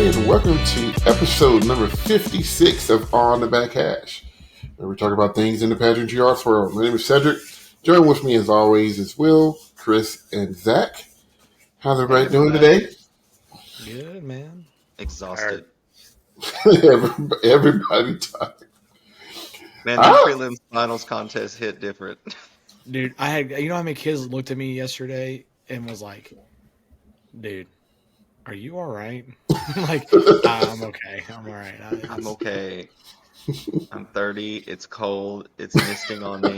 everybody, and welcome to episode number 56 of On the Back Hash, where we talk about things in the pageantry arts world. My name is Cedric. Join with me as always is Will, Chris, and Zach. How's everybody doing today? Good, man. Exhausted. Everybody tired. Man, that prelims finals contest hit different. Dude, I had, you know how many kids looked at me yesterday and was like, dude, are you all right? I'm like, I'm okay. I'm all right. I'm okay. I'm 30. It's cold. It's misting on me.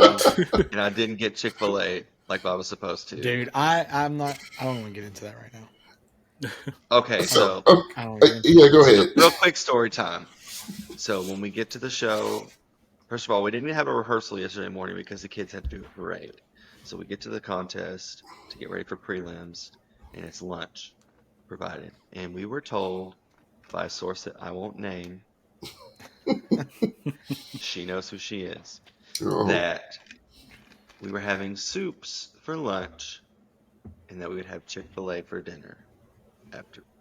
And I didn't get Chick-fil-A like I was supposed to. Dude, I'm not, I don't want to get into that right now. Okay, so. Yeah, go ahead. Real quick story time. So when we get to the show, first of all, we didn't have a rehearsal yesterday morning because the kids had to do a parade. So we get to the contest to get ready for prelims, and it's lunch provided. And we were told by a source that I won't name, she knows who she is, that we were having soups for lunch and that we would have Chick-fil-A for dinner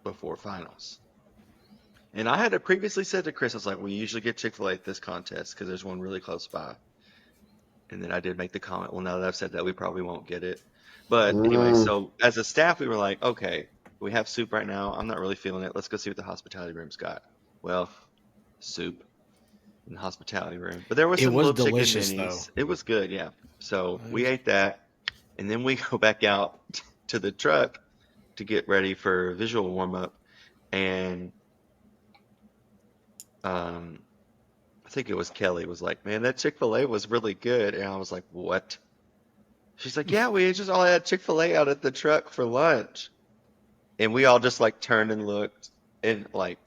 before finals. And I had previously said to Chris, I was like, we usually get Chick-fil-A at this contest because there's one really close by. And then I did make the comment, well, now that I've said that, we probably won't get it. But anyway, so as a staff, we were like, okay, we have soup right now. I'm not really feeling it. Let's go see what the hospitality room's got. Well, soup in the hospitality room. But there was some little delicious, chicken minis. though. It was good, yeah. So we ate that. And then we go back out to the truck to get ready for visual warm-up. And I think it was Kelly was like, man, that Chick-fil-A was really good. And I was like, what? She's like, yeah, we just all had Chick-fil-A out at the truck for lunch. And we all just like turned and looked, and like,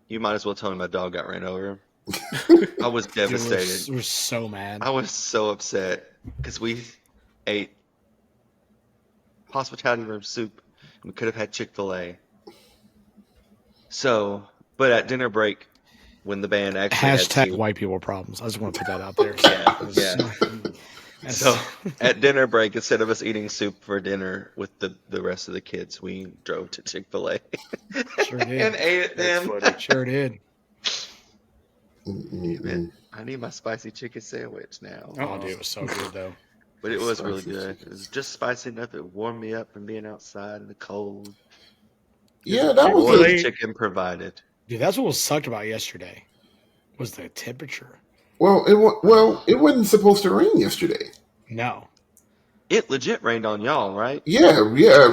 you might as well tell me my dog got ran over. I was devastated. Dude, we're so mad. I was so upset because we ate hospitality room soup. We could have had Chick-fil-A. So, but at dinner break, when the band actually hashtag white people problems. I just want to put that out there. Yeah. So at dinner break, instead of us eating soup for dinner with the rest of the kids, we drove to Chick-fil-A Sure did. and ate it then. Sure did. Man, I need my spicy chicken sandwich now. Oh, dude, it was so good, though. But it was really good. It was just spicy enough. It warmed me up from being outside in the cold. Yeah, that was good chicken provided. Dude, that's what was sucked about yesterday, was the temperature. Well, it wasn't supposed to rain yesterday. No. It legit rained on y'all, right? Yeah,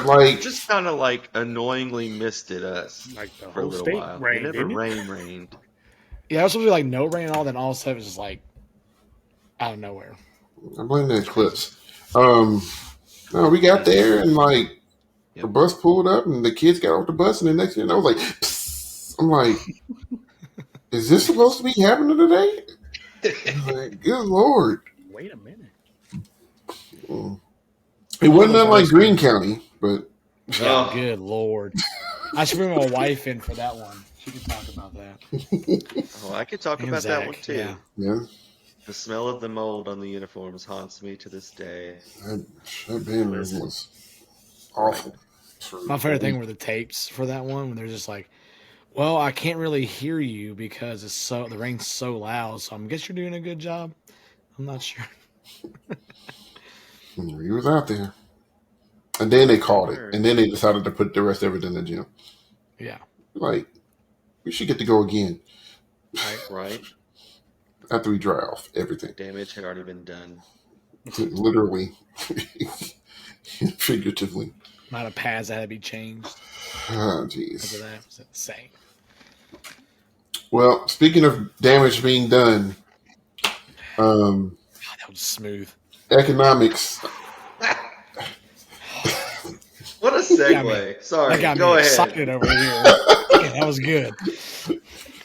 like... It just kind of like annoyingly misted us like the for a whole little state while. rained, It never didn't it? rained. Yeah, it was supposed to be like no rain at all, then all of a sudden it was just like out of nowhere. I blame the eclipse. No, we got there and like the bus pulled up and the kids got off the bus and the next thing I was like, psst. I'm like, is this supposed to be happening today? I'm like, good Lord. Wait a minute. It wasn't unlike Greene County, but Oh, good Lord. I should bring my wife in for that one. She can talk about that. Oh, I could talk And about Zach, that one too. yeah. The smell of the mold on the uniforms haunts me to this day. That band room was awful. My favorite thing were the tapes for that one when they're just like, well, I can't really hear you because the rain's so loud, so I guess you're doing a good job. I'm not sure. He was out there. And then they called it. And then they decided to put the rest of it in the gym. Yeah. Like, we should get to go again. Right. After we dry off everything. Damage had already been done. Literally. Figuratively. Amount of pads that had to be changed. Oh, jeez. That was insane. Well, speaking of damage being done, God, that was smooth. Economics. What a segue. Sorry, That got go me ahead. excited over here. Yeah, that was good.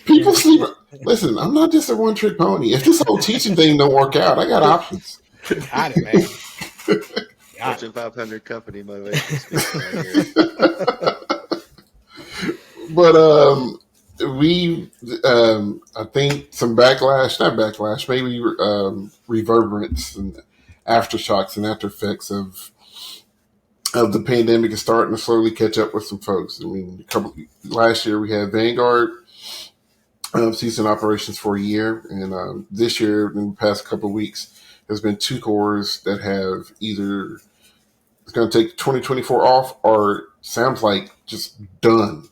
People sleep. Listen, I'm not just a one-trick pony. If this whole teaching thing don't work out, I got options. Got it, man. Fortune 500 company motivation speaking right here. But we, I think some backlash, maybe reverberance and aftershocks and after effects of of the pandemic is starting to slowly catch up with some folks. I mean, last year we had Vanguard ceasing operations for a year, and this year, in the past couple of weeks, there's been 2 cores that have either it's going to take 2024 off or sounds like just done.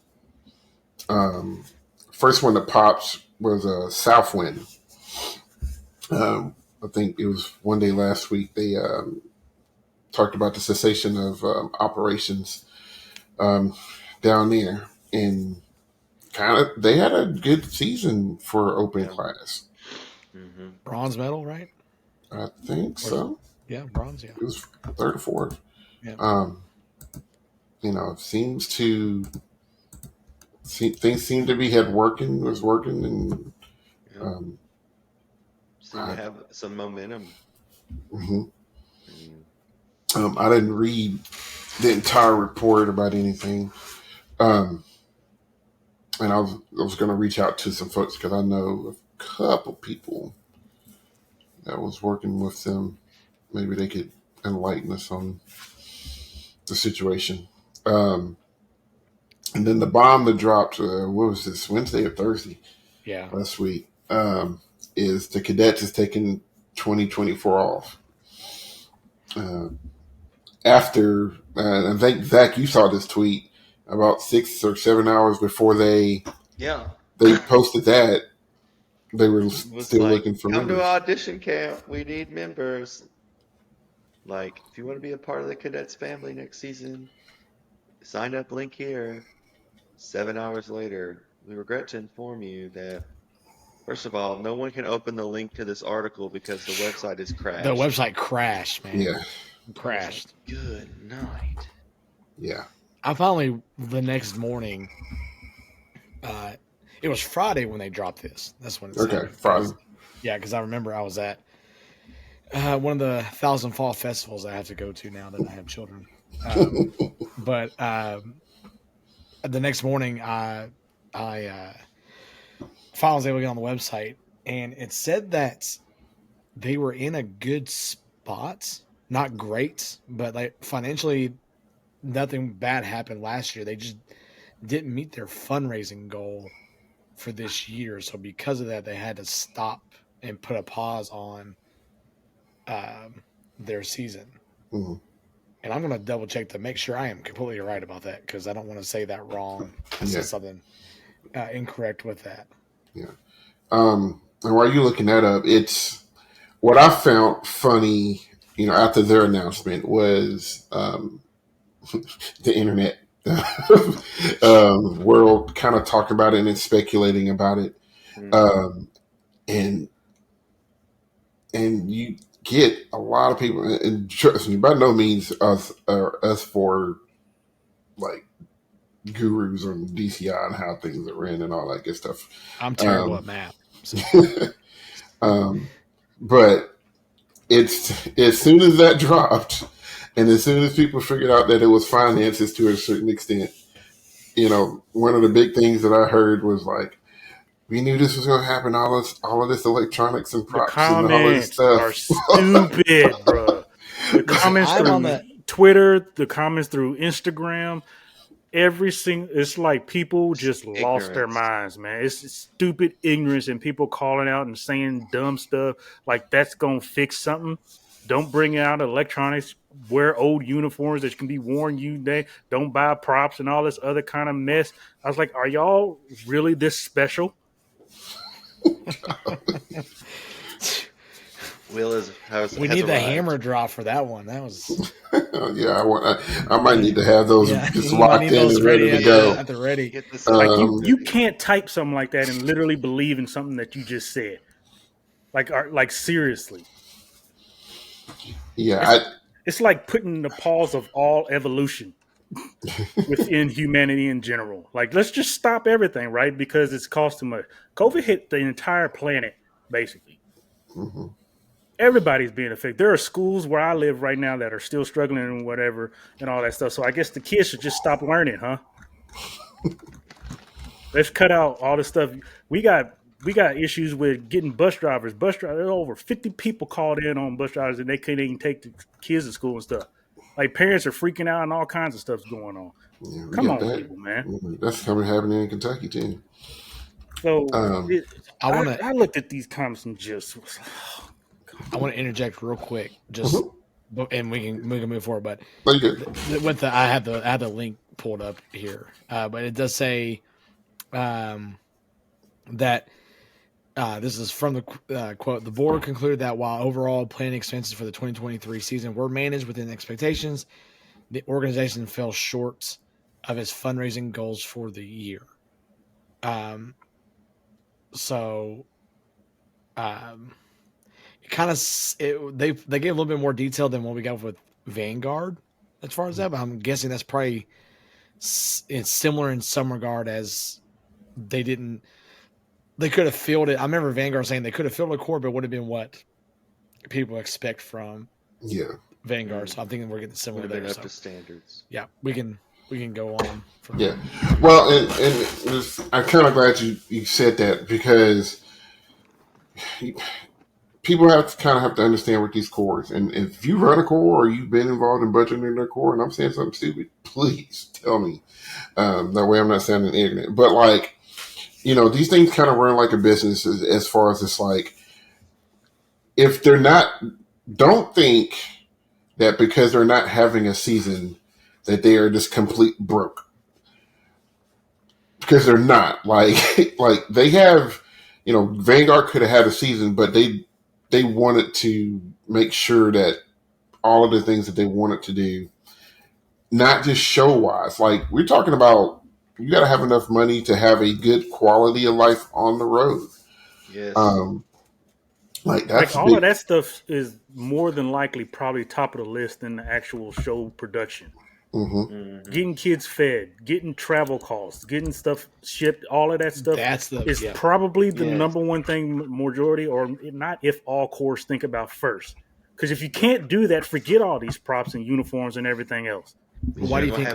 First one that pops was Southwind. I think it was one day last week they talked about the cessation of operations down there, and kind of they had a good season for open class. Mm-hmm. Bronze medal, right? I think so. Yeah, bronze. Yeah, it was 3rd or 4th. Yeah. It seems to things seem to be was working, and seem to have some momentum. Mm-hmm. I didn't read the entire report about anything, and I was going to reach out to some folks because I know a couple people that was working with them. Maybe they could enlighten us on the situation. And then the bomb that dropped, what was this, Wednesday or Thursday? Yeah. Last week, is the Cadets is taking 2024 off. After, I think, Zach, you saw this tweet about 6 or 7 hours before they posted that. They were still looking for members. Come to audition camp. We need members. Like, if you want to be a part of the Cadets family next season, sign up link here. 7 hours later, we regret to inform you that, first of all, no one can open the link to this article because the website is crashed. The website crashed, man. Yeah. Crashed. Good night. Yeah. I finally, the next morning, it was Friday when they dropped this. That's when it's okay, Friday. Yeah, because I remember I was at one of the Thousand Fall festivals I have to go to now that I have children. But the next morning, I finally was able to get on the website, and it said that they were in a good spot. Not great, but like financially, nothing bad happened last year. They just didn't meet their fundraising goal for this year. So because of that, they had to stop and put a pause on their season. Mm-hmm. And I'm going to double check to make sure I am completely right about that, because I don't want to say that wrong. I said something incorrect with that. Yeah. And while you're looking that up, it's what I found funny, after their announcement was the internet world kind of talking about it and speculating about it. And you get a lot of people, and trust me, by no means us for like gurus on DCI and how things are ran and all that good stuff. I'm terrible at math. So. But it's as soon as that dropped, and as soon as people figured out that it was finances to a certain extent, one of the big things that I heard was like, we knew this was going to happen. All of this electronics and props and all this stuff are stupid, bro. The comments through Twitter, the comments through Instagram, it's like people just lost their minds, man. It's stupid ignorance and people calling out and saying dumb stuff like that's going to fix something. Don't bring out electronics. Wear old uniforms that can be worn don't buy props and all this other kind of mess. I was like, are y'all really this special? We need the hammer drop for that one. That was yeah. I might need to have those just locked in and ready to go. At the ready. Like you can't type something like that and literally believe in something that you just said. Like seriously. Yeah, it's like putting the pause of all evolution within humanity in general. Like, let's just stop everything, right? Because it's cost too much. COVID hit the entire planet, basically. Mm-hmm. Everybody's being affected. There are schools where I live right now that are still struggling and whatever and all that stuff. So I guess the kids should just stop learning, huh? Let's cut out all the stuff. We got issues with getting bus drivers. There are over 50 people called in on bus drivers, and they couldn't even take the kids to school and stuff. Like parents are freaking out and all kinds of stuff's going on. Yeah, Come on, people, man. That's happening in Kentucky too. So I looked at these comments and just was like, oh, I want to interject real quick, just and we can move forward. But I had the link pulled up here, but it does say that this is from the quote. The board concluded that while overall planning expenses for the 2023 season were managed within expectations, the organization fell short of its fundraising goals for the year. So it kind of they gave a little bit more detail than what we got with Vanguard as far as that, but I'm guessing that's probably it's similar in some regard as they could have filled it. I remember Vanguard saying they could have filled a core, but it would have been what people expect from Vanguard. So I'm thinking we're getting similar there. Up to standards. Yeah, we can go on from there. Well, and I'm kind of glad you said that, because people have to understand what these cores, and if you run a core or you've been involved in budgeting their core and I'm saying something stupid, please tell me. That way I'm not sounding ignorant. But like, these things kind of run like a business as far as it's like, if they're not, don't think that because they're not having a season that they are just complete broke. Because they're not. Like they have, Vanguard could have had a season, but they wanted to make sure that all of the things that they wanted to do, not just show-wise. Like, we're talking about, you got to have enough money to have a good quality of life on the road. Yes. That's all of that stuff is more than likely probably top of the list in the actual show production. Mm-hmm. Getting kids fed, getting travel costs, getting stuff shipped, all of that stuff is probably the number one thing majority, or not, if all cores think about first. Because if you can't do that, forget all these props and uniforms and everything else. Why do you think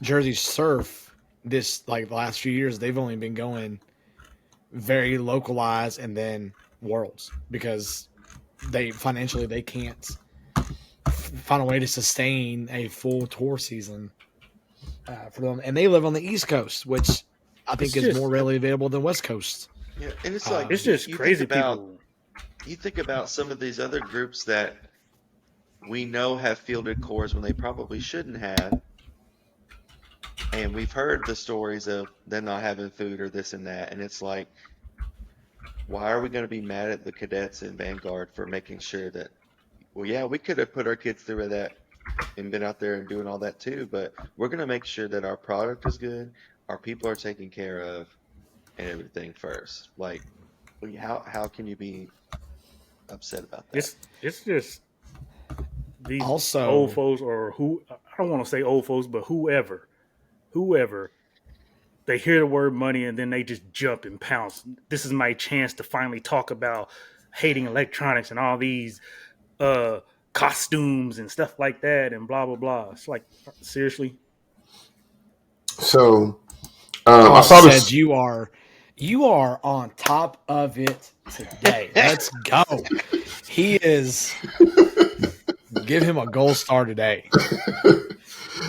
Jersey Surf this the last few years they've only been going very localized and then Worlds, because they financially they can't find a way to sustain a full tour season for them, and they live on the East Coast, which I think is more readily available than West Coast. Yeah, and it's it's just crazy. You think about some of these other groups that we know have fielded cores when they probably shouldn't have, and we've heard the stories of them not having food or this and that, and it's like, why are we going to be mad at the Cadets and Vanguard for making sure that, well, yeah, we could have put our kids through that and been out there and doing all that too, but we're going to make sure that our product is good, our people are taken care of, and everything first. Like, how can you be upset about that? It's just these old folks, or I don't want to say old folks, but whoever, they hear the word money and then they just jump and pounce. This is my chance to finally talk about hating electronics and all these costumes and stuff like that and blah, blah, blah. It's like, seriously? So, I saw this. You are on top of it today. Let's go. He is. Give him a gold star today.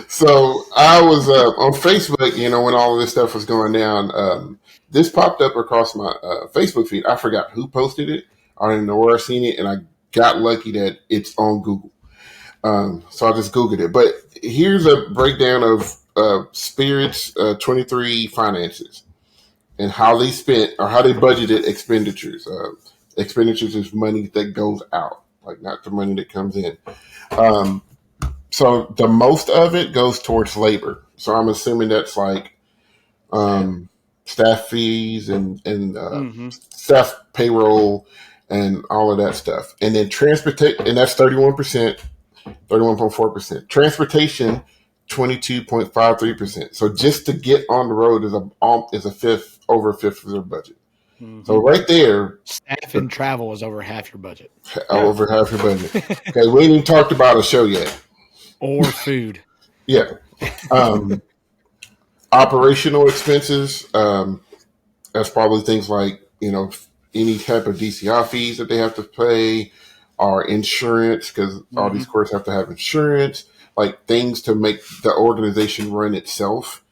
So I was on Facebook, when all of this stuff was going down. This popped up across my Facebook feed. I forgot who posted it. I didn't know where I seen it, and I got lucky that it's on Google. So I just Googled it. But here's a breakdown of Spirit's 23 finances and how they spent or how they budgeted expenditures. Expenditures is money that goes out, like not the money that comes in. So the most of it goes towards labor. So I'm assuming that's like staff fees and staff payroll and all of that stuff. And then transportation, and that's 31%, 31.4%. Transportation, 22.53%. So just to get on the road is over a fifth of their budget. Mm-hmm. So right there, staff and travel is over half your budget. Over half your budget. Okay, we ain't even talked about a show yet. Or food. Yeah. Operational expenses. That's probably things like, any type of DCI fees that they have to pay, are insurance, because all these courts have to have insurance, like things to make the organization run itself,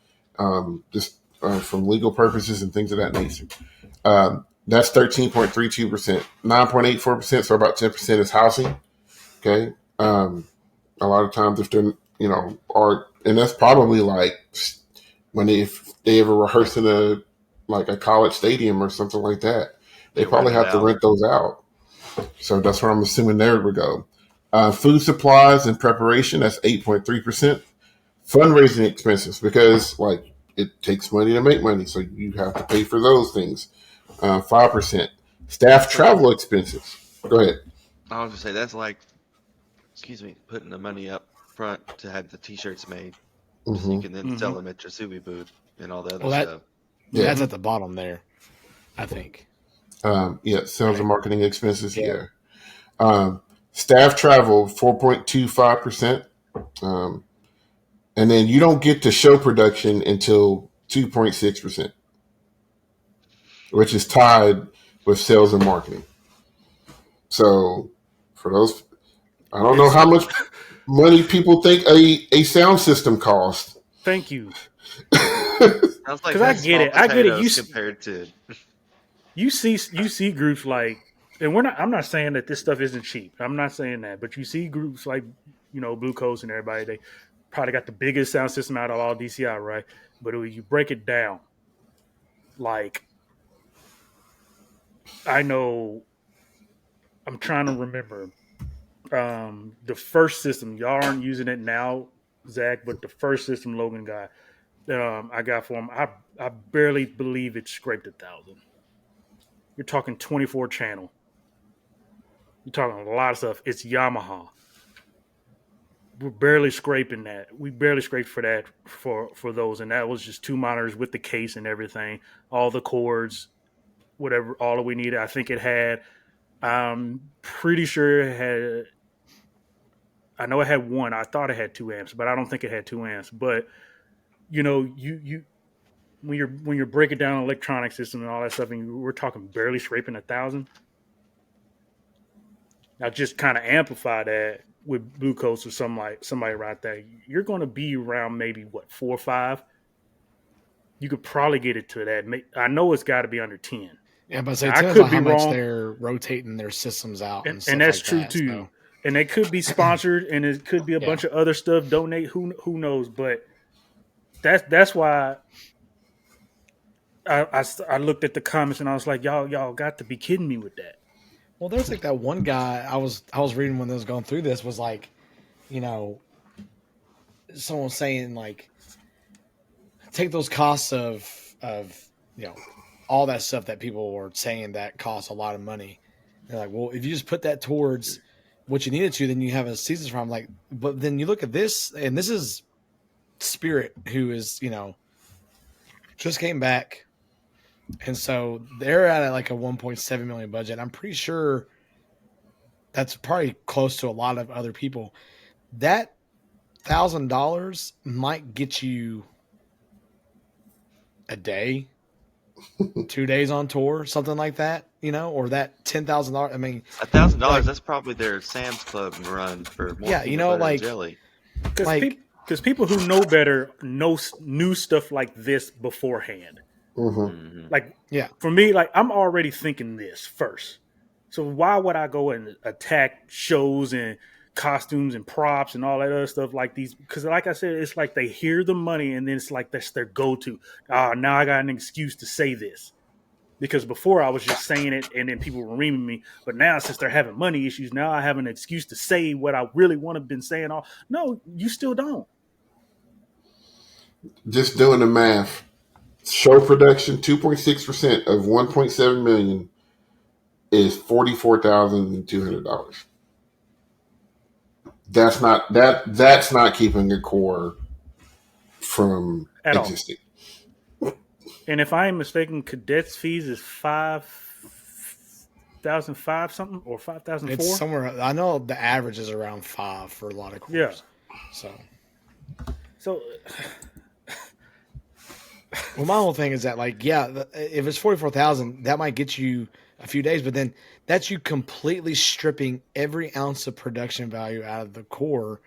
just from legal purposes and things of that nature. That's 13.32%. 9.84%, so about 10% is housing. Okay. A lot of times if they're, and that's probably like when if they ever rehearse in a college stadium or something like that, they probably have to rent those out. So that's where I'm assuming there would go. Food supplies and preparation, that's 8.3%. Fundraising expenses, because it takes money to make money, so you have to pay for those things. 5%. Staff travel expenses. Go ahead. I was gonna say that's like, putting the money up front to have the T-shirts made, so you can then sell them at your Subi booth and all the other stuff. Yeah, that's at the bottom there, I think. Sales and marketing expenses. Yeah. Staff travel 4.25%, and then you don't get to show production until 2.6%, which is tied with sales and marketing. So for those, I don't know how much money people think a sound system costs. Thank you. Sounds like I get it. I get it. You see groups like, and I'm not saying that this stuff isn't cheap. I'm not saying that, but you see groups like, Blue Coast and everybody. They probably got the biggest sound system out of all DCI, right? But when you break it down, like, I know, I'm trying to remember the first system. Y'all aren't using it now, Zach, but the first system Logan got, I got for him, I barely believe it scraped 1,000. You're talking 24 channel. You're talking a lot of stuff. It's Yamaha. We're barely scraping that. We barely scraped for that for those, and that was just 2 monitors with the case and everything, all the cords, whatever, all that we needed. I think it had. I'm pretty sure it had. I know it had 1. I thought it had 2 amps, but I don't think it had 2 amps. But you when you're breaking down an electronic system and all that stuff, and we're talking barely scraping 1,000. Now just kind of amplify that with Blue Coast or somebody right there. You're going to be around maybe 4 or 5. You could probably get it to that. I know it's got to be under 10. Yeah, but it depends on how much they're rotating their systems out, and that's true too. So. And they could be sponsored, and it could be a bunch of other stuff. Donate, who knows? But that's why I looked at the comments and I was like, y'all got to be kidding me with that. Well, there's like that one guy I was reading when I was going through this was like, someone was saying like, take those costs of all that stuff that people were saying that costs a lot of money. They're like, well, if you just put that towards what you needed to, then you have a season from. Like, but then you look at this, and this is Spirit, who is just came back, and so they're at like a 1.7 million budget. I'm pretty sure that's probably close to a lot of other people. That $1,000 might get you a day, 2 days on tour, something like that, or that $10,000. I mean, $1,000. That's probably their Sam's Club run for more. Yeah, jelly. Because people who know better knew stuff like this beforehand. Mm-hmm. For me, I'm already thinking this first. So why would I go and attack shows and costumes and props and all that other stuff like these? Because like I said, it's like they hear the money and then it's like that's their go-to. Now I got an excuse to say this. Because before I was just saying it and then people were reaming me. But now since they're having money issues, now I have an excuse to say what I really want to have been saying. No, you still don't. Just doing the math. Show production, 2.6% of 1.7 million is $44,200. That's not keeping a core from at existing. All. And if I am mistaken, Cadets fees is $5,005 something or $5,004. It's somewhere. I know the average is around 5 for a lot of cores. Yeah. So Well, my whole thing is that, like, yeah, if it's 44,000, that might get you a few days, but then that's you completely stripping every ounce of production value out of the core.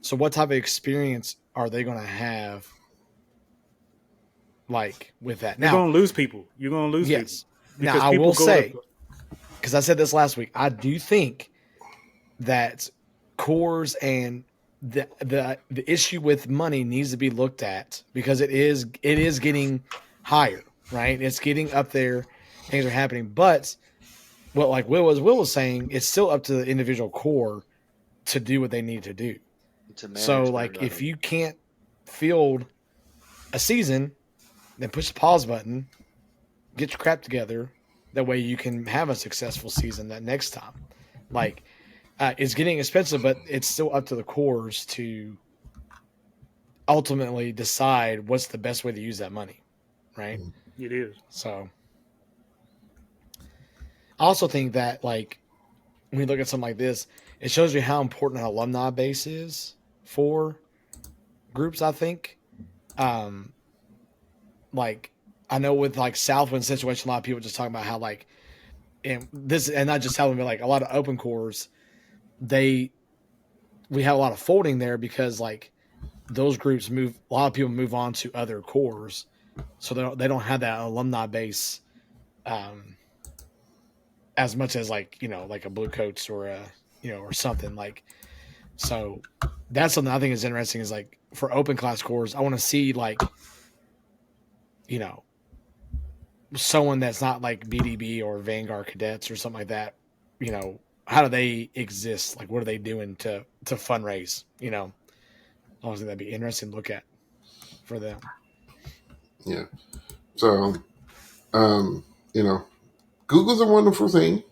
So, what type of experience are they going to have, like, with that? You're going to lose people. You're going to lose people. Yes. Because now, I people will go say, to, because I said this last week, I do think that cores and the issue with money needs to be looked at, because it is getting higher, right? It's getting up there. Things are happening, but like Will was saying, it's still up to the individual core to do what they need to do. So, like, if you can't field a season, then push the pause button, get your crap together. That way you can have a successful season that next time. Like, it's getting expensive, but it's still up to the cores to ultimately decide what's the best way to use that money, right? It is. So, I also think that, like, when we look at something like this, it shows you how important an alumni base is for groups, I think. Like, I know with, like, Southwind situation, a lot of people just talking about how, like, and not just Southwind, but, like, a lot of open cores, we have a lot of folding there because, like, those groups a lot of people move on to other cores, so they don't have that alumni base as much as, like, like a Blue Coats or or something like. So that's something I think is interesting, is, like, for open class cores, I want to see, like, someone that's not like BDB or Vanguard Cadets or something like that. How do they exist? Like, what are they doing to fundraise? Honestly, that'd be interesting to look at for them. Yeah. So, Google's a wonderful thing.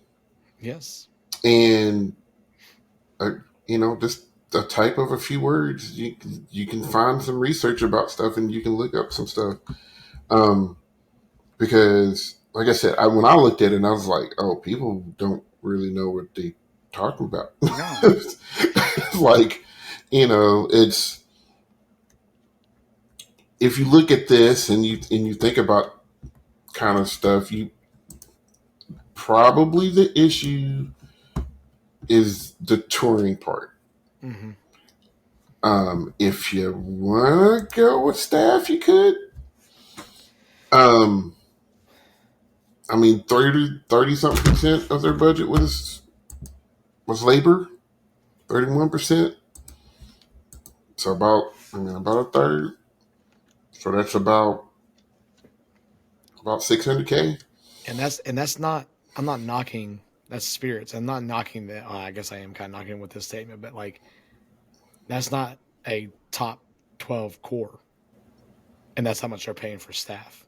Yes. And, just the type of a few words, you can find some research about stuff, and you can look up some stuff. Because, like I said, when I looked at it, I was like, oh, people don't really know what they talking about. No. Like, it's, if you look at this and you think about kind of stuff, you probably, the issue is the touring part. Mm-hmm. If you want to go with staff, you could. 30 something percent of their budget was labor, 31%. So about a third. So that's about $600K. And that's not. I'm not knocking. That's spirits. I'm not knocking that. I guess I am kind of knocking with this statement, but, like, that's not a top 12 core, and that's how much they're paying for staff,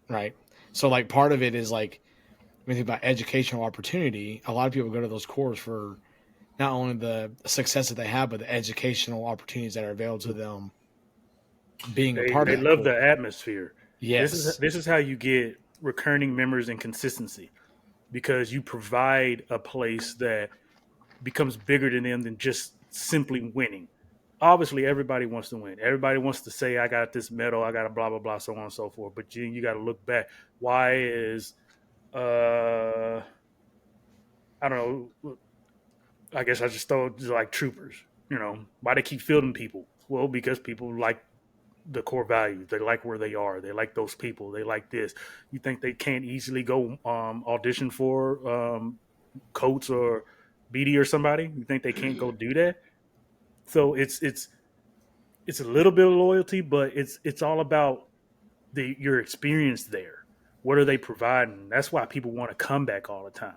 right? So, like, part of it is, like, when you think about educational opportunity, a lot of people go to those cores for not only the success that they have, but the educational opportunities that are available to them. Being a part of that, they love the atmosphere. Yes, this is how you get recurring members and consistency, because you provide a place that becomes bigger than them than just simply winning. Obviously, everybody wants to win. Everybody wants to say, I got this medal, I got a blah, blah, blah, so on and so forth. But you got to look back. Why is, I don't know, I guess I just throw like troopers, why they keep fielding people? Well, because people like the core values. They like where they are. They like those people. They like this. You think they can't easily go audition for Coates or BD or somebody? You think they can't go do that? So it's a little bit of loyalty, but it's all about your experience there. What are they providing? That's why people want to come back all the time.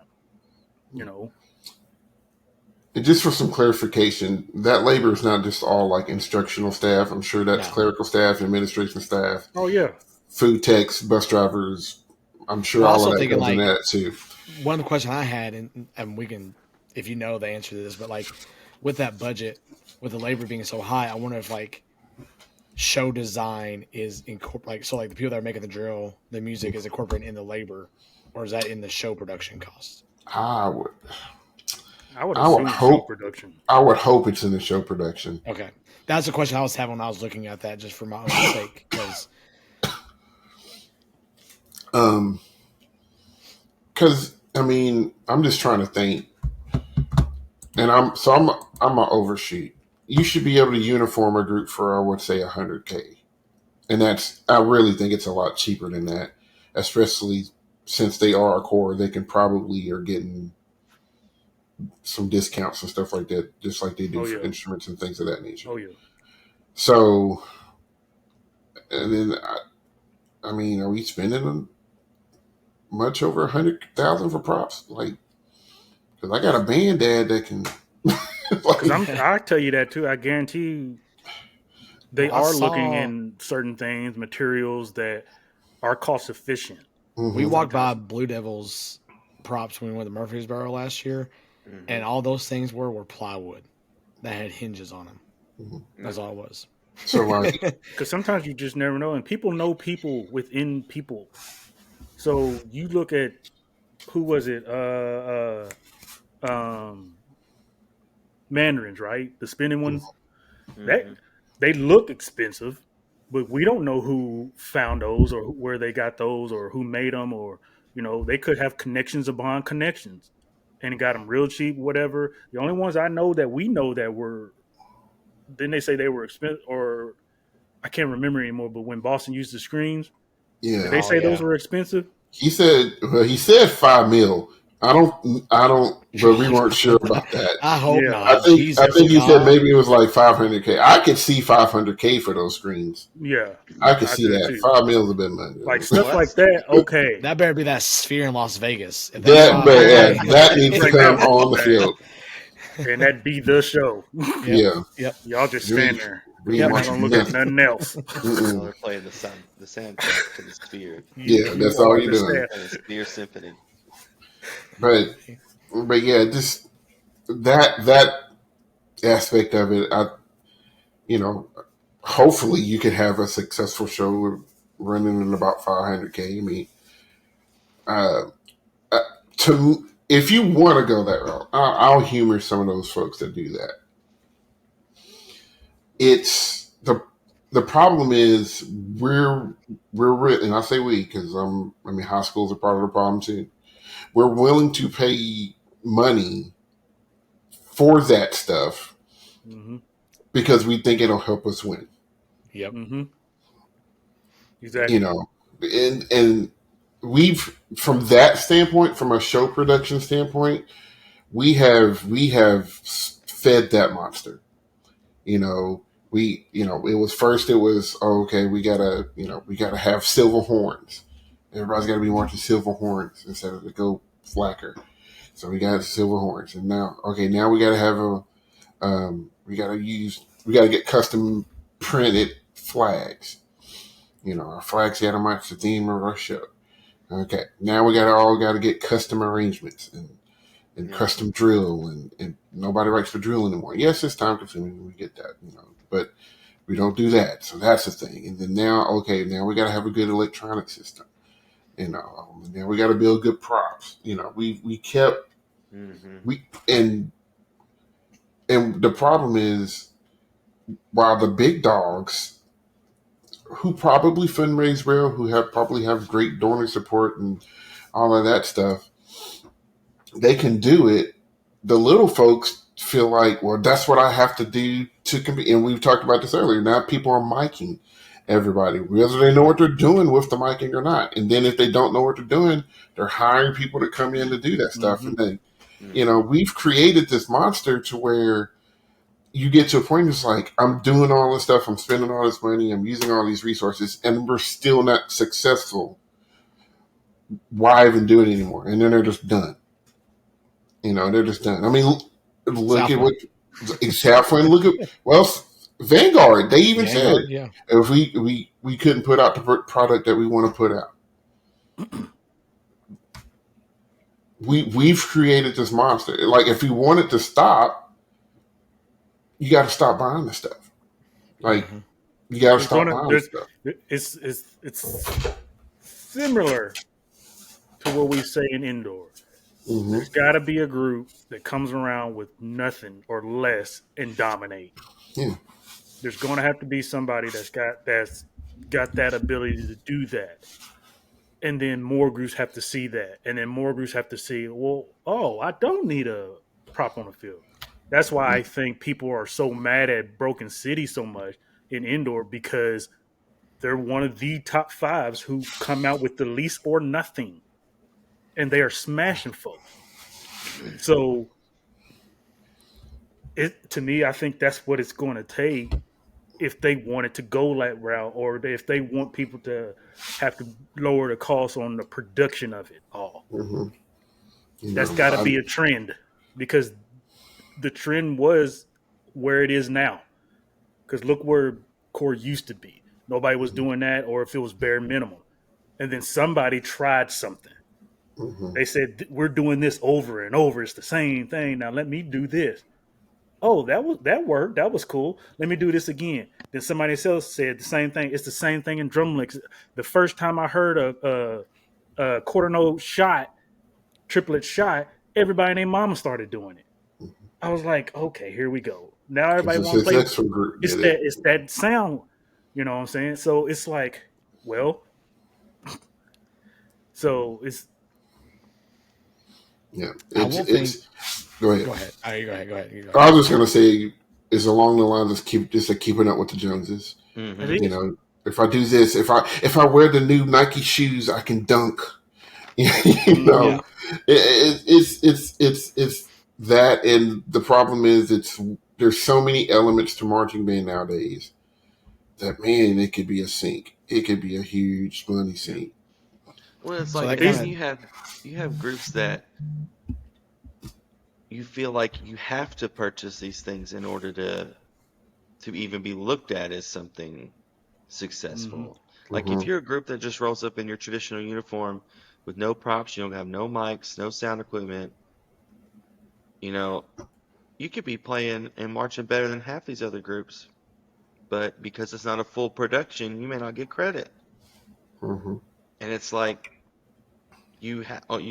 And just for some clarification, that labor is not just all like instructional staff. I'm sure that's clerical staff, administration staff. Oh yeah, food techs, bus drivers. I'm sure all of that goes in that too. One of the questions I had, and we can, if you know the answer to this, but, like, with that budget, with the labor being so high, I wonder if, like, show design is incorporated. So, like, the people that are making the drill, the music is incorporated in the labor, or is that in the show production cost? I would hope production. I would hope it's in the show production. Okay, that's the question I was having when I was looking at that, just for my own sake, because Because I mean, I'm just trying to think, and I'm an overshoot. You should be able to uniform a group for, I would say, 100K, and I really think it's a lot cheaper than that, especially since they are a core. They can probably are getting some discounts and stuff like that, just like they do for instruments and things of that nature. Oh yeah. So, and then I mean, are we spending much over 100,000 for props? Like, because I got a band dad that can. Because I tell you that too. I guarantee you, they are looking in certain things, materials that are cost efficient. Mm-hmm. We walked by Blue Devils props when we went to Murfreesboro last year, and all those things were plywood that had hinges on them. Mm-hmm. That's all it was. So, because sometimes you just never know, and people know people within people. So you look at who was it? Mandarins, right? The spinning ones. That they look expensive, but we don't know who found those or where they got those or who made them, or they could have connections upon connections and got them real cheap, whatever. The only ones I know that we know that were, then they say they were expensive, or I can't remember anymore. But when Boston used the screens, did they say those were expensive? He said $5 million. I don't, but we weren't sure about that. I hope not. I think he said maybe it was like 500K. I could see 500K for those screens. Yeah, I could see that. Too. $5 million is a bit money. Like stuff like that. Okay, that better be that sphere in Las Vegas. That needs to come on the field. And that'd be the show. Yep. Y'all just stand there. You're not gonna look at nothing else. They're playing the soundtrack to the sphere. Yeah, that's all you're doing. The Sphere Symphony. But yeah, just that aspect of it, hopefully you could have a successful show running in about 500K. I mean, if you want to go that route, I'll humor some of those folks that do that. It's the problem is we're and I say we because high schools are part of the problem too. We're willing to pay money for that stuff because we think it'll help us win. Yep. Mm-hmm. Exactly. And we've, from that standpoint, from a show production standpoint, we have fed that monster. It was okay. We gotta have silver horns. Everybody's got to be marching silver horns instead of the gold flacker. So we got silver horns, and now we got to have we got to get custom printed flags. Our flags got to match the theme of our show. Okay, now we got to get custom arrangements and custom drill, and nobody writes for drill anymore. Yes, it's time consuming. We get that, but we don't do that. So that's the thing. And then now we got to have a good electronic system. Now we got to build good props. We kept and the problem is, while the big dogs who probably fundraise well, who probably have great donor support and all of that stuff, they can do it. The little folks feel like, well, that's what I have to do to compete. And we've talked about this earlier. Now people are miking everybody, whether they know what they're doing with the miking or not. And then if they don't know what they're doing, they're hiring people to come in to do that stuff. And then, we've created this monster to where you get to a point it's like, I'm doing all this stuff, I'm spending all this money, I'm using all these resources, and we're still not successful. Why even do it anymore? And then they're just done. They're just done. I mean, look at what Southwind. Look at Vanguard. They even said if we couldn't put out the product that we want to put out. We've created this monster. Like, if you want it to stop, you got to stop buying this stuff. Like, you got to stop buying this stuff. It's similar to what we say in indoor. There's got to be a group that comes around with nothing or less and dominate. Yeah. There's going to have to be somebody that's got that ability to do that. And then more groups have to see that. And then more groups have to see, well, oh, I don't need a prop on the field. That's why I think people are so mad at Broken City so much in indoor, because they're one of the top fives who come out with the least or nothing. And they are smashing folks. So to me, I think that's what it's going to take if they wanted to go that route, or if they want people to have to lower the cost on the production of it all. That's got to be a trend, because the trend was where it is now. Because look where core used to be. Nobody was doing that, or if it was bare minimum. And then somebody tried something. They said, we're doing this over and over. It's the same thing. Now let me do this. Oh, that worked. That was cool. Let me do this again. Then somebody else said the same thing. It's the same thing in drum licks. The first time I heard a quarter note shot, triplet shot, everybody and their mama started doing it. I was like, okay, here we go. Now everybody wants to play. It's that sound. You know what I'm saying? So it's like, well, so it's. Yeah, I will think. Go ahead. Go ahead. Go ahead. I was just gonna say it's along the lines of keeping up with the Joneses. You know, if I do this, if I wear the new Nike shoes, I can dunk. You know, it's that, and the problem is there's so many elements to marching band nowadays that, man, it could be a sink. It could be a huge money sink. Well, it's like you have groups that you feel like you have to purchase these things in order to even be looked at as something successful. Like if you're a group that just rolls up in your traditional uniform with no props, you don't have no mics, no sound equipment, you know, you could be playing and marching better than half these other groups, but because it's not a full production, you may not get credit. And it's like you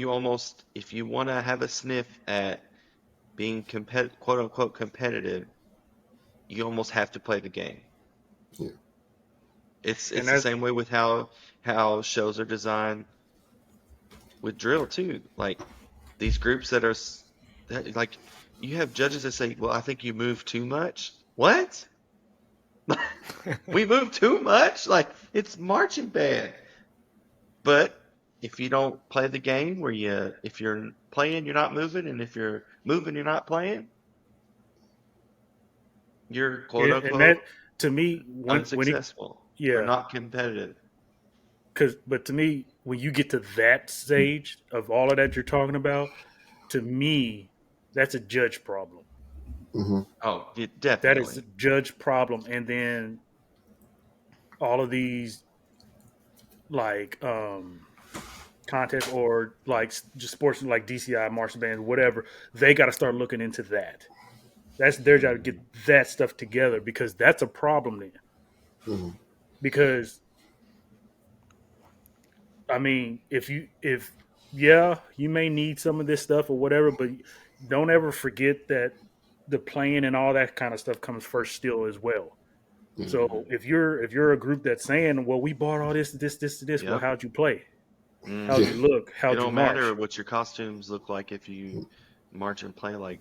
almost, if you want to have a sniff at being quote unquote competitive, you almost have to play the game. Yeah. It's the same way with how shows are designed with drill too. Like these groups that are like, you have judges that say, "Well, I think you move too much." What? We move too much? Like, it's marching band. But if you don't play the game if you're playing, you're not moving, and if you're moving, you're not playing, you're quote unquote, and that, to me, unsuccessful or not competitive. But to me, when you get to that stage of all of that you're talking about, to me, that's a judge problem. Oh, definitely. That is a judge problem. And then all of these like contests, or like just sports like DCI, marching band, whatever, they got to start looking into that. That's their job to get that stuff together, because that's a problem then. Because I mean, if you may need some of this stuff or whatever, but don't ever forget that the playing and all that kind of stuff comes first still as well. So if you're a group that's saying, well, we bought all this, well, how'd you play? How'd you look? How'd you march? It don't matter what your costumes look like if you march and play like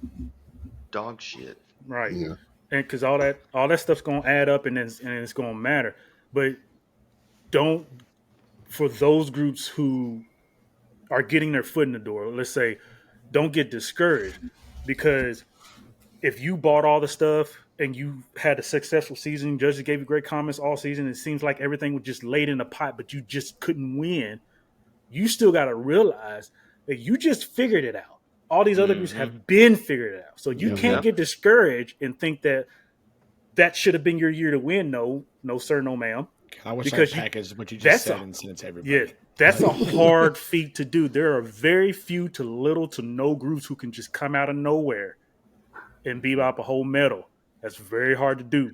dog shit. Right. Yeah. And because all that stuff's gonna add up, and it's gonna matter. But for those groups who are getting their foot in the door, let's say, don't get discouraged, because if you bought all the stuff and you had a successful season, judges gave you great comments all season, it seems like everything was just laid in the pot, but you just couldn't win. You still got to realize that you just figured it out. All these other groups have been figured it out. So you can't get discouraged and think that should have been your year to win. No, sir, no, ma'am. I wish I packaged what you just said and sent it to everybody. Yeah, that's a hard feat to do. There are very few to little to no groups who can just come out of nowhere and bebop a whole medal. That's very hard to do.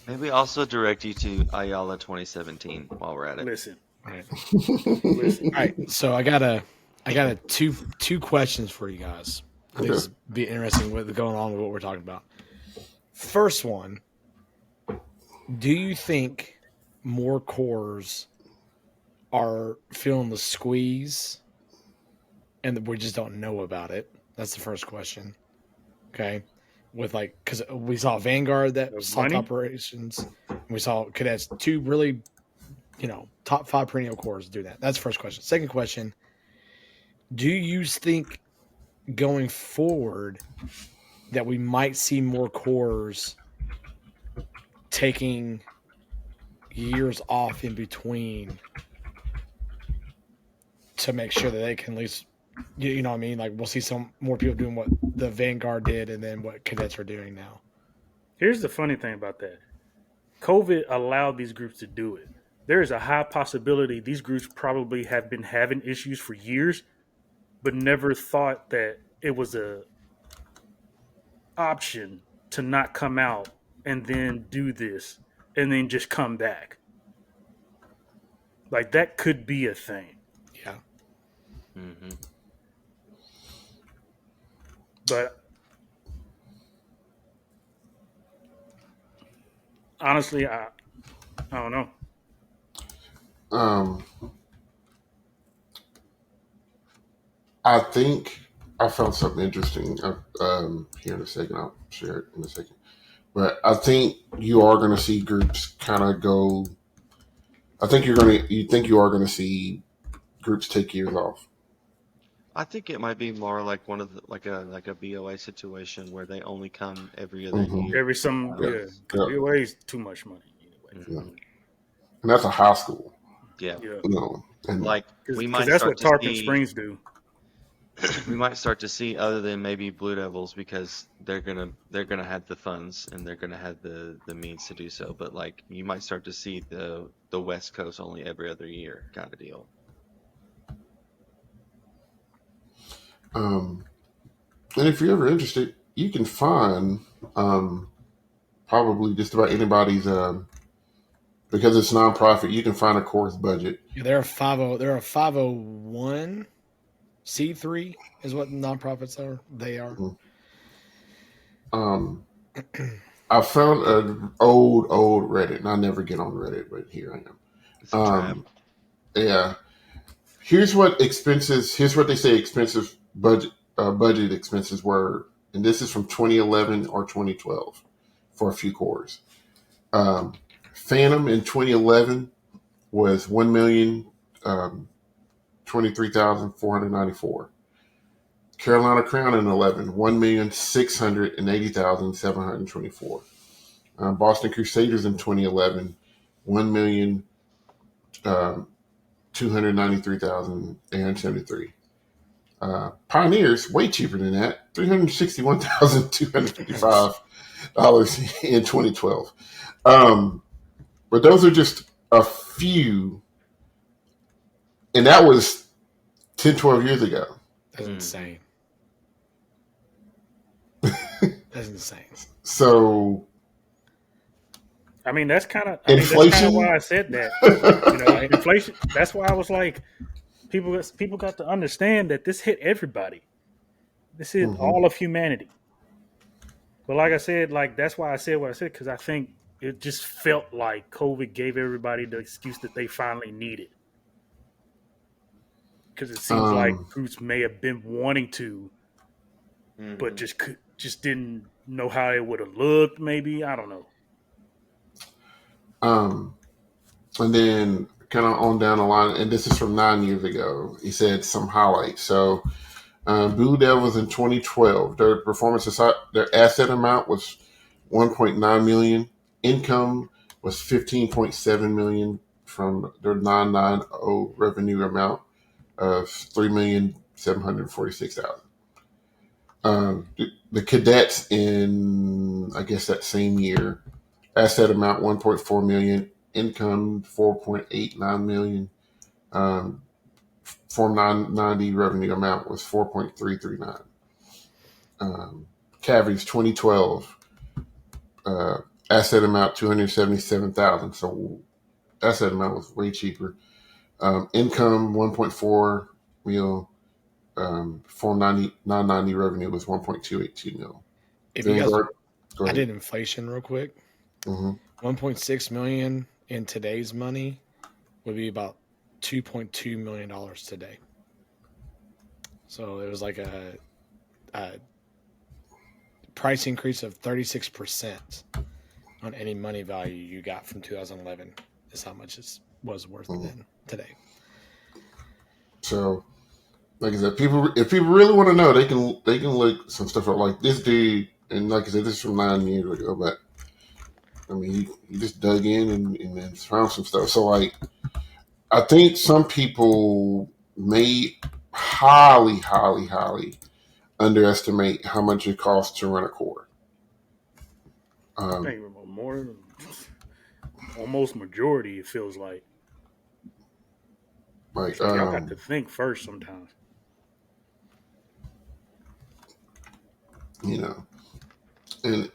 Maybe also direct you to Ayala 2017 while we're at it. Listen. All right. So I got two questions for you guys. This will be interesting with going on with what we're talking about. First one, do you think more cores are feeling the squeeze and we just don't know about it. That's the first question. Okay. With because we saw Vanguard that stopped operations. We saw Cadets, two really, top 5 perennial cores do that. That's the first question. Second question, do you think going forward that we might see more cores taking years off in between to make sure that they can at least, you know what I mean? Like we'll see some more people doing what the Vanguard did and then what Cadets are doing now. Here's the funny thing about that. COVID allowed these groups to do it. There is a high possibility these groups probably have been having issues for years, but never thought that it was a option to not come out and then do this and then just come back. Like that could be a thing. Yeah. Mm-hmm. But honestly, I don't know. I think I found something interesting here in a second. I'll share it in a second. But I think you are going to see groups kind of go. I think you are going to see groups take years off. I think it might be more like one of the, like a BOA situation where they only come every other year. Every BOA is too much money anyway. Mm-hmm. Yeah. And that's a high school. Yeah. And like we might that's start what to Tarpon see, Springs do. We might start to see other than maybe Blue Devils because they're gonna have the funds and they're gonna have the means to do so. But like you might start to see the West Coast only every other year kind of deal. And if you're ever interested, you can find probably just about anybody's because it's nonprofit. You can find a course budget. Yeah, they're a 501c3 is what nonprofits are. They are. I found an old Reddit, and I never get on Reddit, but here I am. Yeah. Here's what they say expensive budget expenses were, and this is from 2011 or 2012 for a few cores. Phantom in 2011 was $1,023,494. Carolina Crown in 11, $1,680,724. Boston Crusaders in 2011, $1,293,873. Pioneers, way cheaper than that, $361,255 in 2012. But those are just a few, and that was 10, 12 years ago. That's insane. That's insane. So, I mean, that's kind of inflation. Why I said that. Inflation. That's why I was like, people got to understand that this hit everybody. This hit all of humanity. But like I said, that's why I said what I said, because I think it just felt like COVID gave everybody the excuse that they finally needed. Because it seems like groups may have been wanting to, but just didn't know how it would have looked. Maybe, I don't know. And then kind of on down the line, and this is from 9 years ago. He said some highlights. So, Blue Devils in 2012, their their asset amount was $1.9 million. Income was $15.7 million from their 990 revenue amount of $3,746,000. The Cadets in, I guess, that same year, asset amount $1.4 million, income $4.89 million. Form 990 revenue amount was $4.339. Cavities 2012, asset amount $277,000. So asset amount was way cheaper. Income $1.4 million. Form 990 revenue was $1.282 million. If you guys, I did inflation real quick. $1.6 million in today's money would be about $2.2 million today. So it was like a price increase of 36% on any money value you got from 2011 is how much it was worth then today. So, like I said, if people really want to know, they can look some stuff up. Like this dude, and like I said, this is from 9 years ago, but I mean, he just dug in and then found some stuff. So, like, I think some people may highly underestimate how much it costs to run a core. I think more, almost majority. It feels like y'all got to think first sometimes. You know, and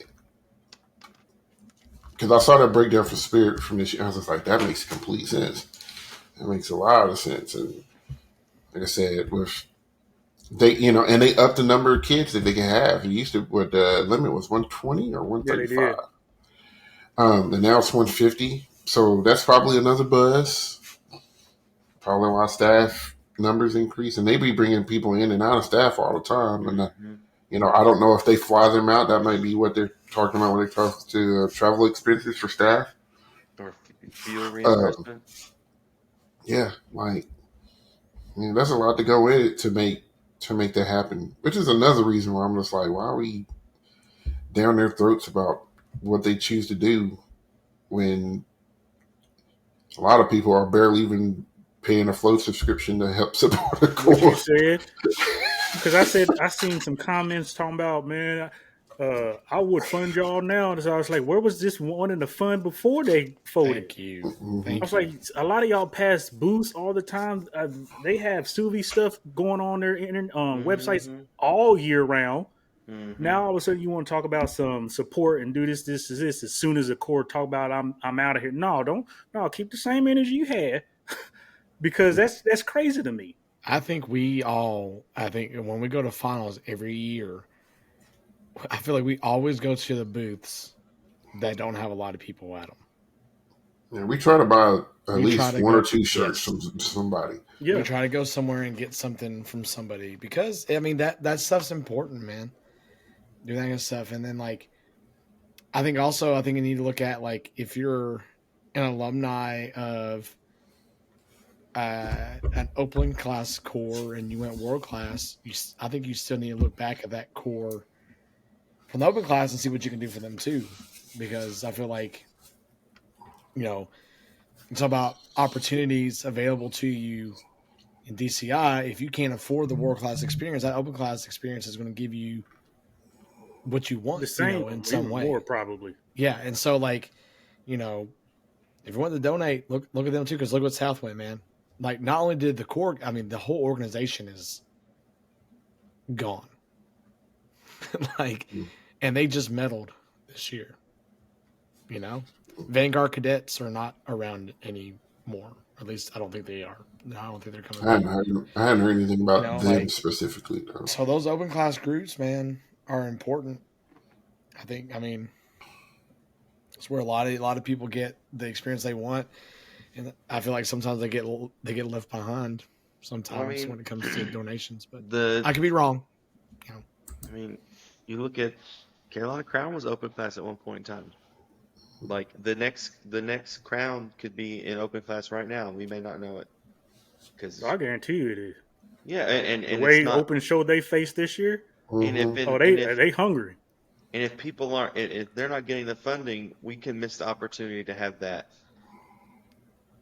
because I saw that breakdown for Spirit from this year, I was just like, that makes complete sense. That makes a lot of sense. And like I said, with they, and they upped the number of kids that they can have. It used to, what the limit was 120 or 135. Yeah, and now it's 150. So that's probably another buzz. Probably why staff numbers increase, and they be bringing people in and out of staff all the time. And I don't know if they fly them out. That might be what they're talking about when they talk to travel expenses for staff or fuel reimbursement. Yeah, like that's a lot to go with it to make that happen. Which is another reason why I'm just like, why are we down their throats about what they choose to do when a lot of people are barely even paying a float subscription to help support the core. What you said? Because I seen some comments talking about, man, I would fund y'all now. So I was like, where was this one in the fund before they folded? Thank you. Mm-hmm. I was like, a lot of y'all pass booths all the time. They have Suvi stuff going on their websites all year round. Mm-hmm. Now all of a sudden you want to talk about some support and do this. As soon as the core talk about I'm out of here. No, keep the same energy you had because that's crazy to me. I think when we go to finals every year, I feel like we always go to the booths that don't have a lot of people at them. Yeah, we try to buy at least one or two shirts from somebody. Yeah. We try to go somewhere and get something from somebody because, I mean, that stuff's important, man. Do that kind of stuff. And then, like, I think you need to look at, like, if you're an alumni of an Oakland class core and you went world class, I think you still need to look back at that core from the open class and see what you can do for them too. Because I feel like, it's about opportunities available to you in DCI. If you can't afford the world class experience, that open class experience is going to give you what you want, the same, in some way. More probably. Yeah. And so, like, if you want to donate, look at them too, because look what Southwind, man. Like, not only did the core, I mean, the whole organization is gone. And they just medaled this year. Vanguard Cadets are not around anymore. At least I don't think they are. No, I don't think they're coming back. I hadn't heard anything about them specifically, though. So those open class groups, man, are important. I mean, it's where a lot of people get the experience they want. And I feel like sometimes they get left behind sometimes when it comes to donations, but I could be wrong. I mean, you look at Carolina Crown was open class at one point in time. Like the next Crown could be in open class right now. We may not know it because I guarantee you it is. Yeah, and the way open show they faced this year. Mm-hmm. They hungry. And if people aren't, if they're not getting the funding, we can miss the opportunity to have that.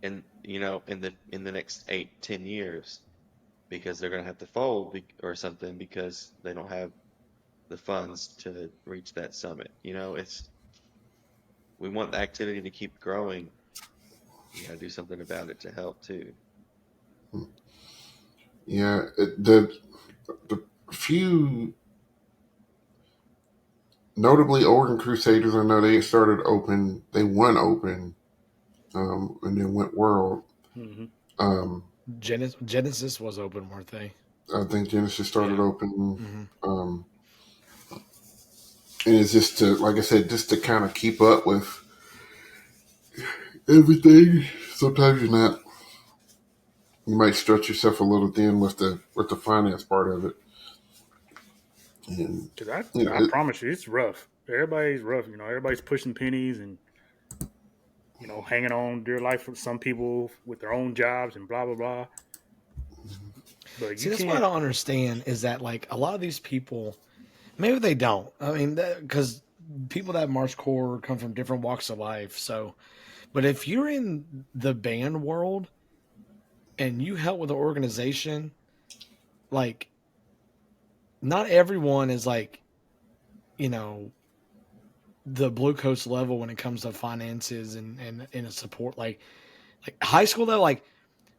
And in the next 8-10 years, because they're going to have to fold or something because they don't have the funds to reach that summit. We want the activity to keep growing. You got to do something about it to help too. Yeah, the few notably Oregon Crusaders, I know they started open. They won open. And then went world. Mm-hmm. Genesis was open, weren't they? I think Genesis started open. Mm-hmm. And it's just to, like I said, just to kind of keep up with everything. Sometimes you're not you might stretch yourself a little thin with the finance part of it. And I promise you, it's rough. Everybody's rough. Everybody's pushing pennies and hanging on dear life for some people with their own jobs and blah blah blah. But see, that's what I don't understand is that like a lot of these people, maybe they don't. I mean, because people that march corps come from different walks of life. So, but if you're in the band world and you help with an organization, like not everyone is like, the Blue Coast level when it comes to finances and a support. Like high school though, like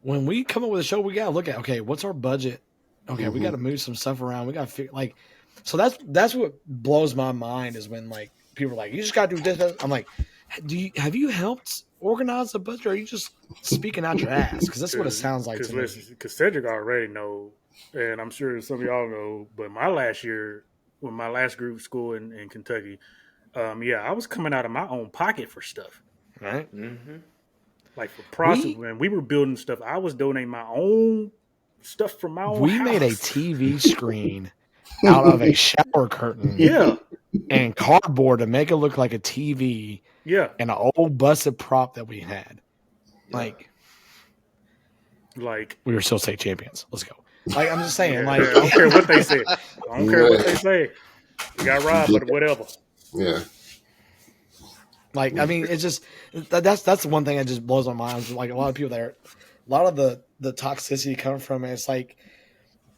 when we come up with a show, we gotta look at, okay, what's our budget? Okay, we gotta move some stuff around. We gotta figure like, so that's what blows my mind is when like people are like, you just gotta do this. I'm like, have you helped organize a budget, or are you just speaking out your ass? Because that's what it sounds like to me. Because Cedric already know, and I'm sure some of y'all know, but my last year, when my last group school in Kentucky, I was coming out of my own pocket for stuff. Right. Mm-hmm. Like for process, when we were building stuff, I was donating my own stuff from my own house. We made a TV screen out of a shower curtain. Yeah. And cardboard to make it look like a TV. Yeah. And an old busted prop that we had. Yeah. Like we were still state champions. Let's go. Like I'm just saying, I don't care what they say. I don't care what they say. We got robbed, but whatever. Yeah. Like, I mean, it's just that's the one thing that just blows my mind. Like a lot of people there, a lot of the toxicity coming from it. It's like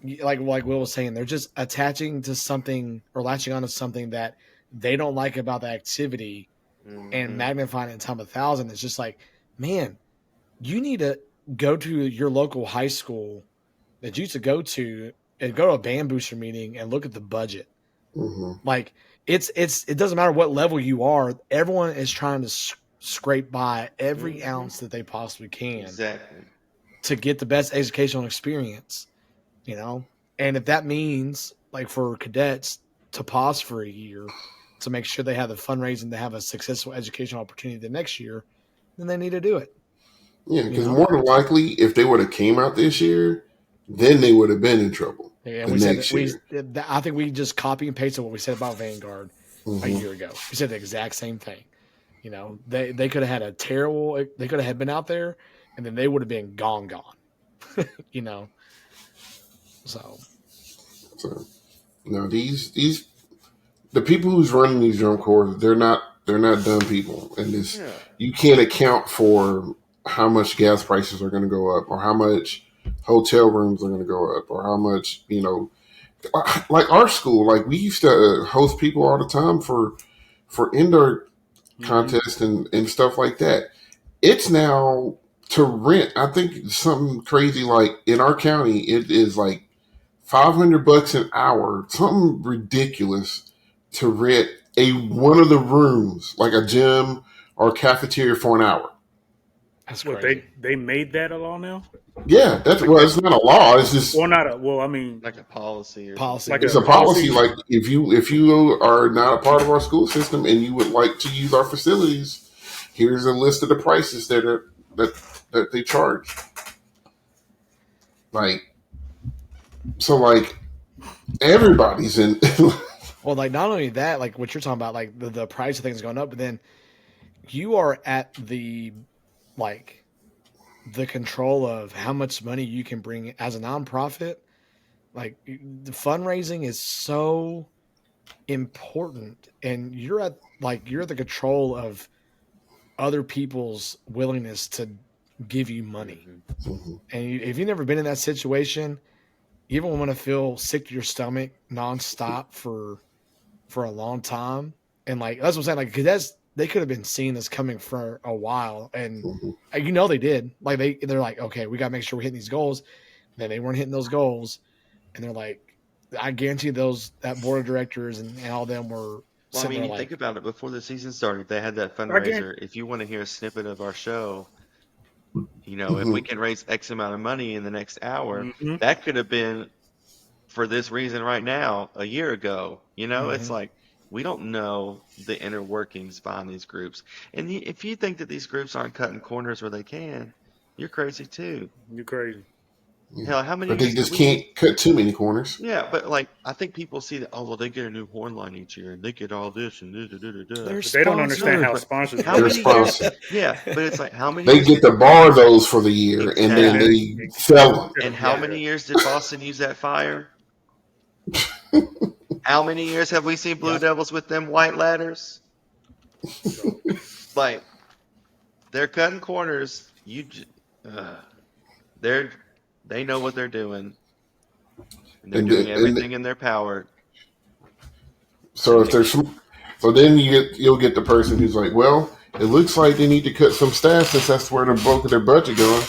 Will was saying, they're just attaching to something or latching onto something that they don't like about the activity and magnifying it times 1,000. It's just like, man, you need to go to your local high school that you used to go to and go to a band booster meeting and look at the budget. Like it doesn't matter what level you are. Everyone is trying to scrape by every ounce that they possibly can to get the best educational experience, and if that means like for cadets to pause for a year to make sure they have the fundraising to have a successful educational opportunity the next year, then they need to do it. Yeah, because more than likely, if they would have came out this year, then they would have been in trouble. Yeah, I think we just copy and pasted what we said about Vanguard a year ago. We said the exact same thing. They could have had a terrible. They could have been out there, and then they would have been gone. So no, these the people who's running these drum corps, they're not dumb people, and you can't account for how much gas prices are going to go up, or how much hotel rooms are going to go up, or how much like our school, like we used to host people all the time for indoor contests and stuff like that. It's now to rent. I think something crazy like in our county, it is like $500 an hour, something ridiculous to rent one of the rooms, like a gym or cafeteria for an hour. That's crazy. They made that a law now? Yeah, it's not a law. It's just like a policy. It's a policy. Like if you are not a part of our school system and you would like to use our facilities, here's a list of the prices that they charge. Like everybody's in. Well, like not only that, like what you're talking about, like the price of things going up, but then you are at the control of how much money you can bring as a nonprofit. Like the fundraising is so important, and you're at the control of other people's willingness to give you money. And if you've never been in that situation, you don't want to feel sick to your stomach nonstop for a long time. And like that's what I'm saying. Like because they could have been seeing this coming for a while, and they did. Like they're like, okay, we got to make sure we're hitting these goals. And then they weren't hitting those goals, and they're like, I guarantee that board of directors and all them were. Well, I mean, you think about it. Before the season started, they had that fundraiser. If you want to hear a snippet of our show, if we can raise X amount of money in the next hour, that could have been for this reason right now a year ago. It's like we don't know the inner workings behind these groups. And if you think that these groups aren't cutting corners where they can, you're crazy too. You're crazy. Hell, how many? But they just can't cut too many corners. Yeah, but like I think people see that. Oh well, they get a new horn line each year, and they get all this and they don't understand how sponsors. How many years? Yeah, but it's like how many? They get to borrow those for the year, and then they sell them. And how many years did Boston use that fire? How many years have we seen Blue Devils with them white ladders? Like they're cutting corners. They know what they're doing. And they're doing everything in their power. So if there's so then you'll get the person who's like, well, it looks like they need to cut some staff since that's where the bulk of their budget going.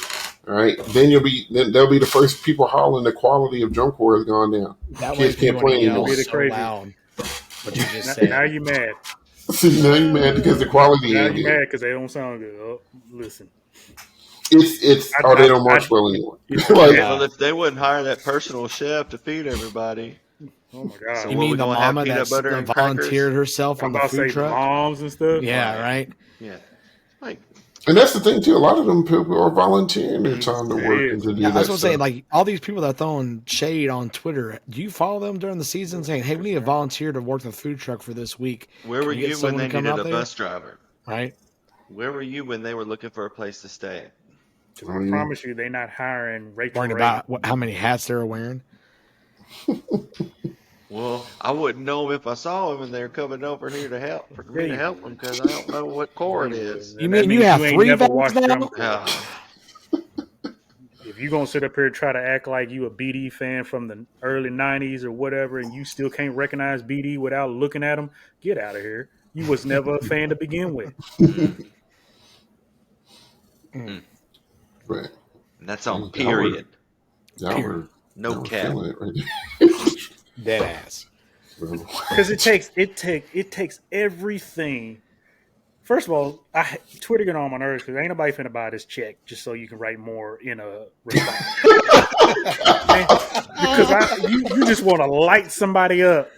All right, then they'll be the first people hollering the quality of drum corps has gone down. That Kids can't play anymore. So loud. What you just said. Now you mad. See, now you mad because the quality now ain't you good. mad because they don't sound good. Oh, listen. They don't march well anymore. Well, if they wouldn't hire that personal chef to feed everybody. Oh my god! So you mean the mama that volunteered herself on the food truck? Moms and stuff. Yeah, right. Yeah, like. And that's the thing too. A lot of them people are volunteering their time to work and to do that. I was gonna say, like all these people that are throwing shade on Twitter. Do you follow them during the season, saying, "Hey, we need a volunteer to work the food truck for this week"? Where were you when they needed a bus driver? Right. Where were you when they were looking for a place to stay? I promise you, they're not hiring Rachel. Worrying about how many hats they're wearing. Well, I wouldn't know if I saw them and they're coming over here to help for me to help them because I don't know what corps it is. You mean you have 3 vans now? If you're gonna sit up here and try to act like you a BD fan from the early '90s or whatever, and you still can't recognize BD without looking at them, get out of here. You was never a fan to begin with. Right. And that's on period. No cap. Dead ass. Because it takes everything. First of all, Twitter get on my nerves because ain't nobody finna buy this check just so you can write more in a response. Because you just want to light somebody up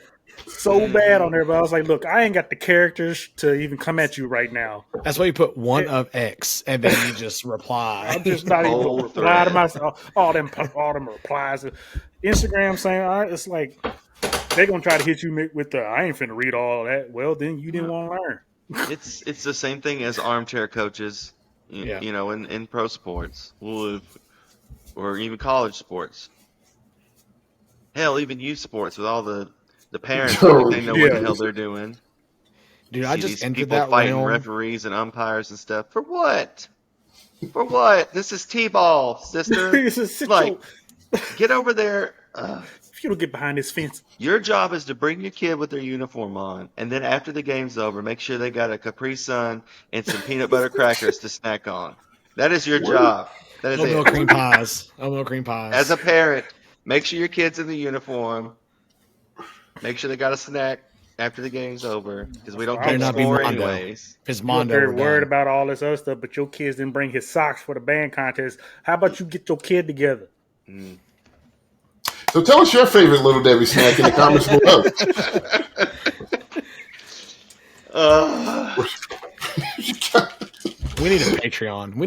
so bad on there, but I was like, look, I ain't got the characters to even come at you right now. That's why you put one of X and then you just reply. I'm just not even gonna reply to myself. All them replies. Instagram saying, all right, it's like they're gonna try to hit you with the I ain't finna read all that. Well, then you didn't want to learn. It's the same thing as armchair coaches, you know, in pro sports, or even college sports. Hell, even youth sports with all the parents, they know what the hell they're doing. Dude, I just entered people that fighting realm. referees and umpires and stuff. For what? For what? This is T-ball, sister. Like, get over there. If you don't get behind this fence. Your job is to bring your kid with their uniform on, and then after the game's over, make sure they got a Capri Sun and some peanut butter crackers to snack on. That is your job. That is milk cream pies. Milk cream pies. As a parent, make sure your kid's in the uniform. Make sure they got a snack after the game's over, because we don't keep score anyways. It's Mondo. You're worried about all this other stuff, but your kids didn't bring his socks for the band contest. How about you get your kid together? So tell us your favorite Little Debbie snack in the comments below. We need a Patreon. We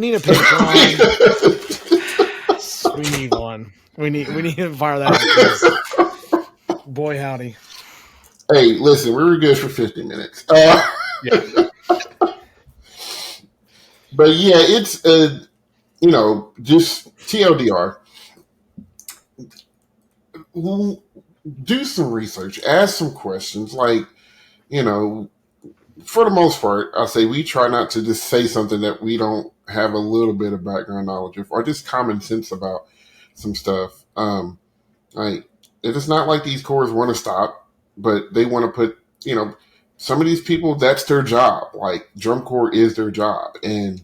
need one. We need to fire that up. Boy, howdy. Hey, listen, we were good for 50 minutes. Yeah. But yeah, it's just TLDR. Do some research, ask some questions. Like, for the most part, I say we try not to just say something that we don't have a little bit of background knowledge of, or just common sense about some stuff. Like, it's not like these corps want to stop, but they want to put, some of these people, that's their job. Like, drum corps is their job. And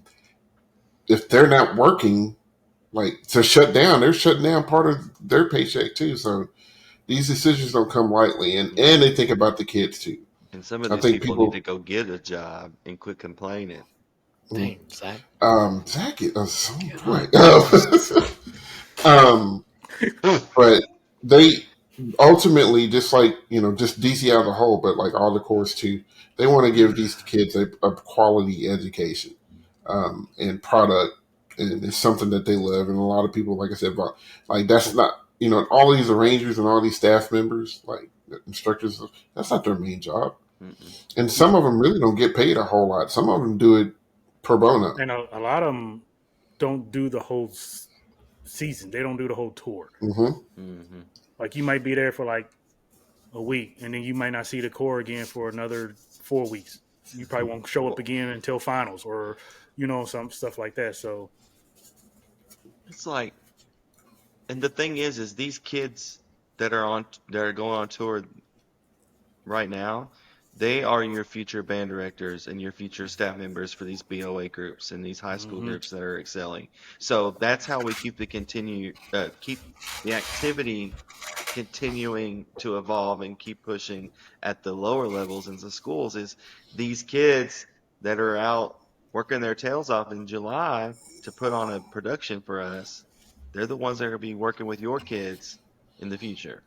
if they're not working, like, to shut down, they're shutting down part of their paycheck too. So these decisions don't come lightly. And they think about the kids too. And some of these people need to go get a job and quit complaining. Damn, Zach. Zach is so right. But they ultimately, just like, just DCI as a whole, but like all the corps too, they want to give these kids a quality education and product and it's something that they love. And a lot of people, like I said, like that's not, all these arrangers and all these staff members, like instructors, that's not their main job. Mm-mm. And some of them really don't get paid a whole lot. Some of them do it pro bono. And a lot of them don't do the whole season. They don't do the whole tour. Mm-hmm. Mm-hmm. Like you might be there for like a week, and then you might not see the Corps again for another 4 weeks. You probably won't show up again until finals, or some stuff like that. So it's like, and the thing is these kids that are going on tour right now, they are your future band directors and your future staff members for these BOA groups and these high school groups that are excelling. So that's how we keep the activity continuing to evolve and keep pushing at the lower levels in the schools. Is these kids that are out working their tails off in July to put on a production for us, they're the ones that are going to be working with your kids in the future.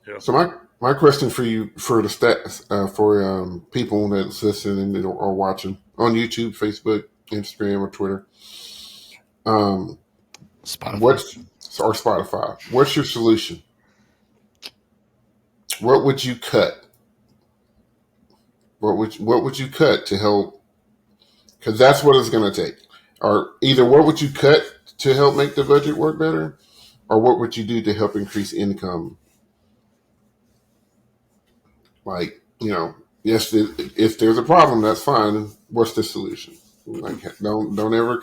Yeah. So my question for you, for the stats, for people that's listening and or watching on YouTube, Facebook, Instagram, or Twitter, Spotify. Spotify. What's your solution? What would you cut? What would you cut to help? Because that's what it's going to take. Or either what would you cut to help make the budget work better, or what would you do to help increase income? Like, yes, if there's a problem, that's fine. What's the solution? Like, don't ever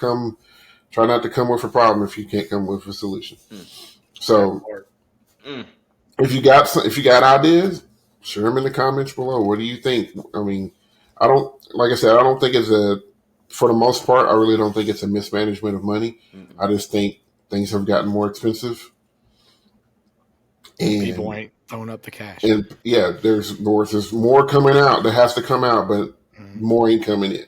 try not to come with a problem if you can't come with a solution. So, if you got ideas, share them in the comments below. What do you think? I mean, like I said, I don't think for the most part, I really don't think it's a mismanagement of money. I just think things have gotten more expensive. And people ain't throwing up the cash. And yeah, there's more coming out that has to come out, but more ain't coming in.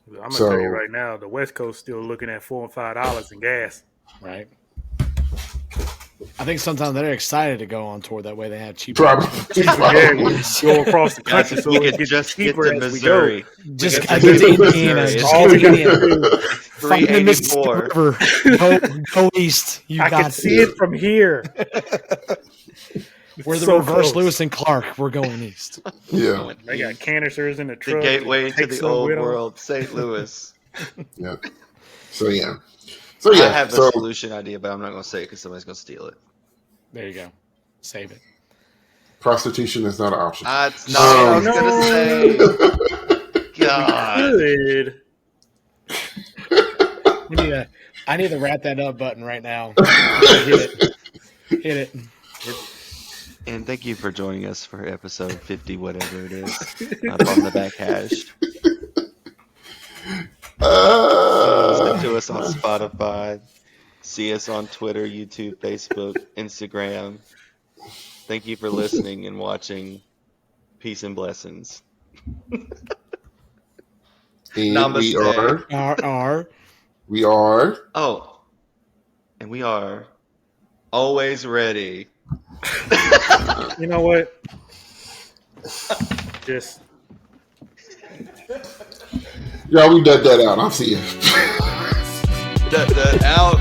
I'm gonna tell you right now, the West Coast still looking at $4 and $5 in gas. Right. I think sometimes they're excited to go on tour. That way they have cheaper. Probably. Yeah, go across the country so we it could gets just cheaper get to as we go. Missouri. Just get to Indiana. Just get to Indiana. Find the Mississippi 384. River. Go east. I can see it from here. We're the so reverse close. Lewis and Clark. We're going east. Yeah. They got canisters in the The truck. gateway to Take the some old with 'em. world, St. Louis. Yeah. So yeah. I have a solution idea, but I'm not going to say it because somebody's going to steal it. There you go. Save it. Prostitution is not an option. It's not what I was no. going to say. God. Good. I need the wrap that up button right now. Hit it. And thank you for joining us for episode 50, whatever it is, up on the back hash. Listen to us on Spotify. See us on Twitter, YouTube, Facebook, Instagram. Thank you for listening and watching. Peace and blessings. Namaste. We are. Oh, and we are always ready. You know what? Just. Y'all, we dug that out. I'll see you. Out.